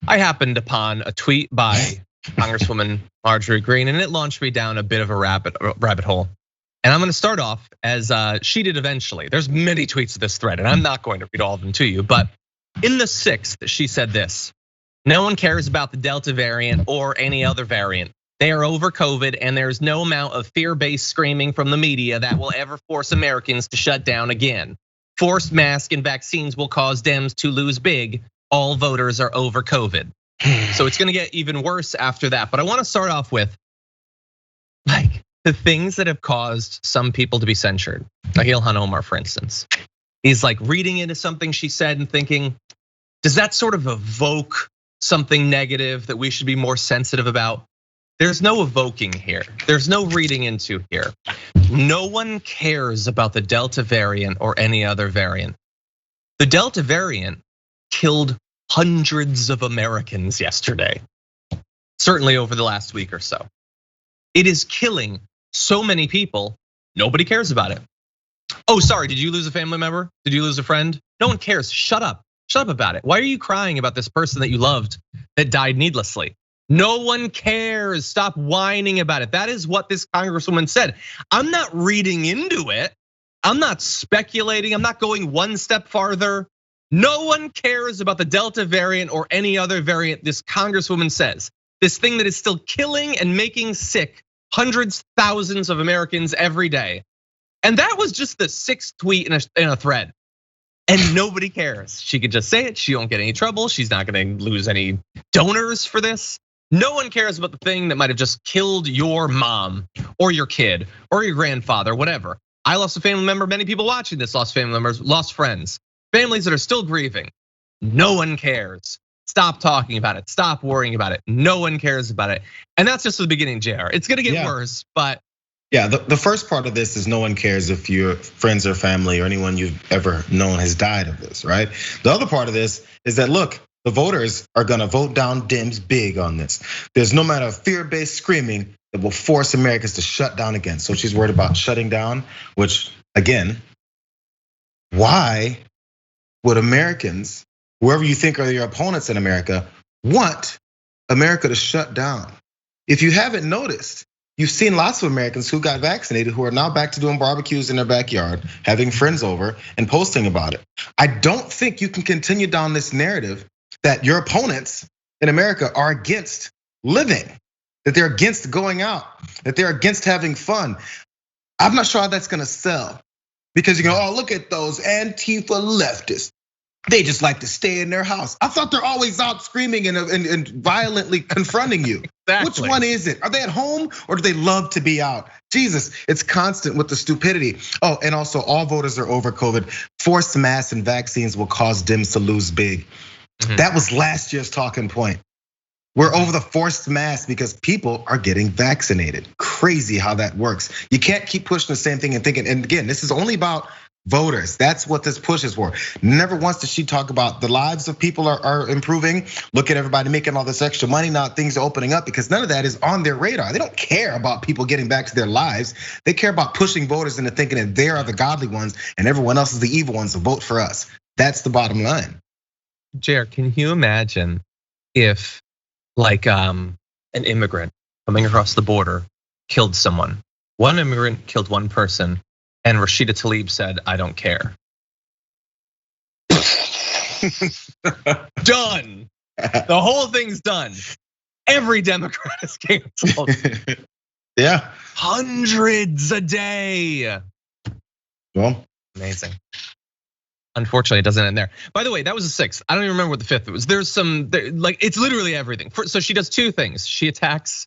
I happened upon a tweet by Congresswoman Marjorie Greene, and it launched me down a bit of a rabbit hole. And I'm gonna start off as she did eventually. There's many tweets of this thread, and I'm not going to read all of them to you, but in the 6th, she said this: no one cares about the Delta variant or any other variant. They are over COVID, and there's no amount of fear-based screaming from the media that will ever force Americans to shut down again. Forced masks and vaccines will cause Dems to lose big. All voters are over COVID. So it's gonna get even worse after that. But I wanna start off with like the things that have caused some people to be censured. Like Ilhan Omar, for instance. He's like reading into something she said and thinking, does that sort of evoke something negative that we should be more sensitive about? There's no evoking here. There's no reading into here. No one cares about the Delta variant or any other variant. The Delta variant killed hundreds of Americans yesterday, certainly over the last week or so. It is killing so many people, nobody cares about it. Oh, sorry, did you lose a family member? Did you lose a friend? No one cares, shut up about it. Why are you crying about this person that you loved that died needlessly? No one cares, stop whining about it. That is what this Congresswoman said. I'm not reading into it. I'm not speculating, I'm not going one step farther. No one cares about the Delta variant or any other variant, this Congresswoman says. This thing that is still killing and making sick hundreds, thousands of Americans every day. And that was just the 6th tweet in a thread. And nobody cares. She could just say it, she won't get any trouble. She's not gonna lose any donors for this. No one cares about the thing that might have just killed your mom or your kid or your grandfather, whatever. I lost a family member, many people watching this lost family members, lost friends. Families that are still grieving, no one cares. Stop talking about it, stop worrying about it. No one cares about it. And that's just the beginning, JR. It's gonna get worse, but. Yeah, the first part of this is no one cares if your friends or family or anyone you've ever known has died of this, right? The other part of this is that, look, the voters are gonna vote down Dems big on this. There's no matter of fear-based screaming that will force Americans to shut down again. So she's worried about shutting down, which again, why would Americans, whoever you think are your opponents in America, want America to shut down? If you haven't noticed, you've seen lots of Americans who got vaccinated who are now back to doing barbecues in their backyard, having friends over and posting about it. I don't think you can continue down this narrative that your opponents in America are against living, that they're against going out, that they're against having fun. I'm not sure how that's gonna sell. Because you go, oh, look at those Antifa leftists. They just like to stay in their house. I thought they're always out screaming and violently confronting you. Exactly. Which one is it? Are they at home or do they love to be out? Jesus, it's constant with the stupidity. Oh, and also all voters are over COVID. Forced masks and vaccines will cause Dems to lose big. That was last year's talking point. We're over the forced mask because people are getting vaccinated. Crazy how that works. You can't keep pushing the same thing and thinking, and again, this is only about voters. That's what this push is for. Never once did she talk about the lives of people are improving. Look at everybody making all this extra money now, things are opening up because none of that is on their radar. They don't care about people getting back to their lives. They care about pushing voters into thinking that they are the godly ones and everyone else is the evil ones to vote for us. That's the bottom line. Jared, can you imagine if like an immigrant coming across the border killed someone? One immigrant killed one person, and Rashida Tlaib said, "I don't care." Done. The whole thing's done. Every Democrat is canceled. Yeah. Hundreds a day. Well, amazing. Unfortunately, it doesn't end there. By the way, that was the 6th. I don't even remember what the 5th was. There's some, like, it's literally everything. So she does 2 things. She attacks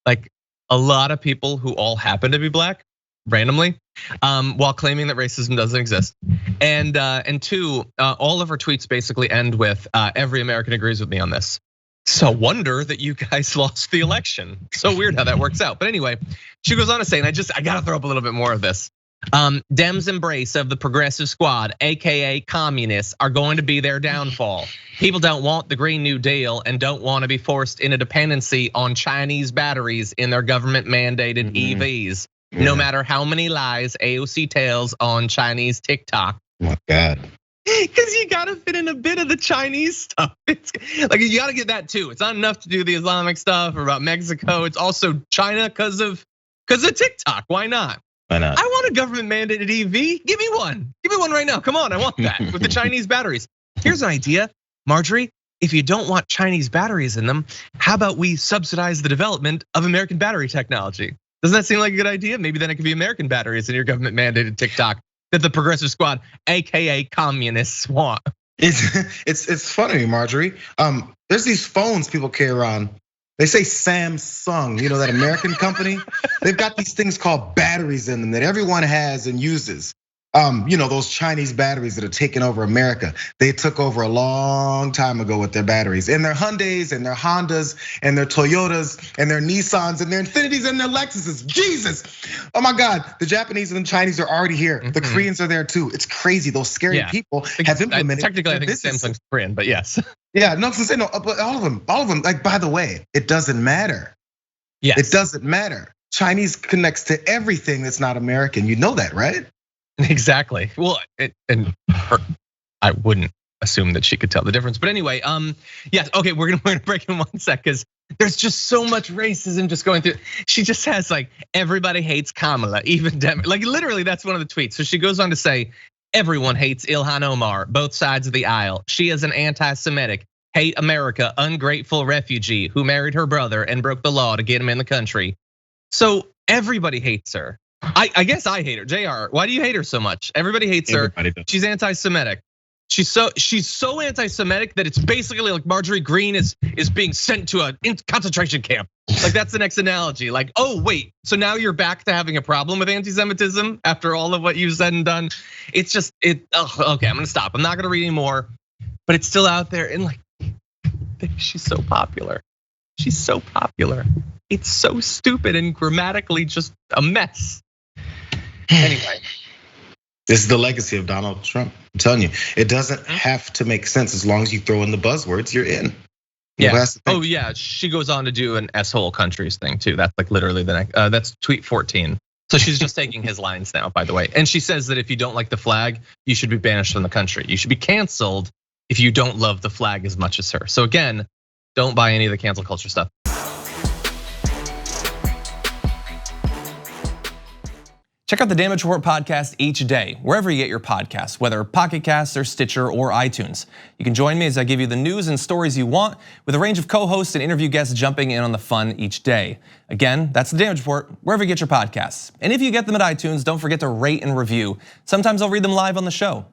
like a lot of people who all happen to be black randomly, while claiming that racism doesn't exist. And 2, all of her tweets basically end with every American agrees with me on this. So wonder that you guys lost the election. So weird how that works out. But anyway, she goes on to say, and I gotta throw up a little bit more of this. Dems' embrace of the progressive squad, AKA communists, are going to be their downfall. People don't want the Green New Deal and don't want to be forced into dependency on Chinese batteries in their government mandated EVs. No matter how many lies AOC tells on Chinese TikTok. Oh my God. Because you gotta fit in a bit of the Chinese stuff. It's like you gotta get that too. It's not enough to do the Islamic stuff or about Mexico. It's also China because of TikTok. Why not? Why not? I want a government mandated EV. Give me one. Give me one right now. Come on, I want that with the Chinese batteries. Here's an idea, Marjorie. If you don't want Chinese batteries in them, how about we subsidize the development of American battery technology? Doesn't that seem like a good idea? Maybe then it could be American batteries in your government mandated TikTok that the progressive squad, AKA communists, want. It's funny, Marjorie. There's these phones people carry around. They say Samsung, you know, that American company. They've got these things called batteries in them that everyone has and uses. You know, those Chinese batteries that are taking over America. They took over a long time ago with their batteries. And their Hyundais and their Hondas and their Toyotas and their Nissans and their Infinitis and their Lexuses. Jesus, oh my God, the Japanese and the Chinese are already here. The Koreans are there too. It's crazy. Those scary people have implemented. Technically, I think Samsung's Korean, but yes. Yeah, no, but all of them. Like, by the way, it doesn't matter. Yes. It doesn't matter. Chinese connects to everything that's not American. You know that, right? Exactly. Well, I wouldn't assume that she could tell the difference. But anyway, yes, okay, we're gonna break in 1 sec because there's just so much racism just going through. She just has like, everybody hates Kamala, even like literally that's one of the tweets. So she goes on to say, everyone hates Ilhan Omar, both sides of the aisle. She is an anti-Semitic, hate America, ungrateful refugee who married her brother and broke the law to get him in the country. So everybody hates her. I guess I hate her. JR, why do you hate her so much? Everybody hates her. She's anti-Semitic. She's so anti-Semitic that it's basically like Marjorie Greene is being sent to a concentration camp. Like that's the next analogy. Like, oh wait, so now you're back to having a problem with anti-Semitism after all of what you've said and done. It's just okay, I'm gonna stop. I'm not gonna read anymore, but it's still out there and like, she's so popular. She's so popular. It's so stupid and grammatically just a mess. Anyway. This is the legacy of Donald Trump. I'm telling you, it doesn't have to make sense as long as you throw in the buzzwords, you're in. Yeah. Oh yeah, she goes on to do an S-hole countries thing too. That's like literally the next, that's tweet 14. So she's just taking his lines now, by the way. And she says that if you don't like the flag, you should be banished from the country. You should be canceled if you don't love the flag as much as her. So again, don't buy any of the cancel culture stuff. Check out the Damage Report podcast each day, wherever you get your podcasts, whether Pocket Casts or Stitcher or iTunes. You can join me as I give you the news and stories you want, with a range of co-hosts and interview guests jumping in on the fun each day. Again, that's the Damage Report, wherever you get your podcasts. And if you get them at iTunes, don't forget to rate and review. Sometimes I'll read them live on the show.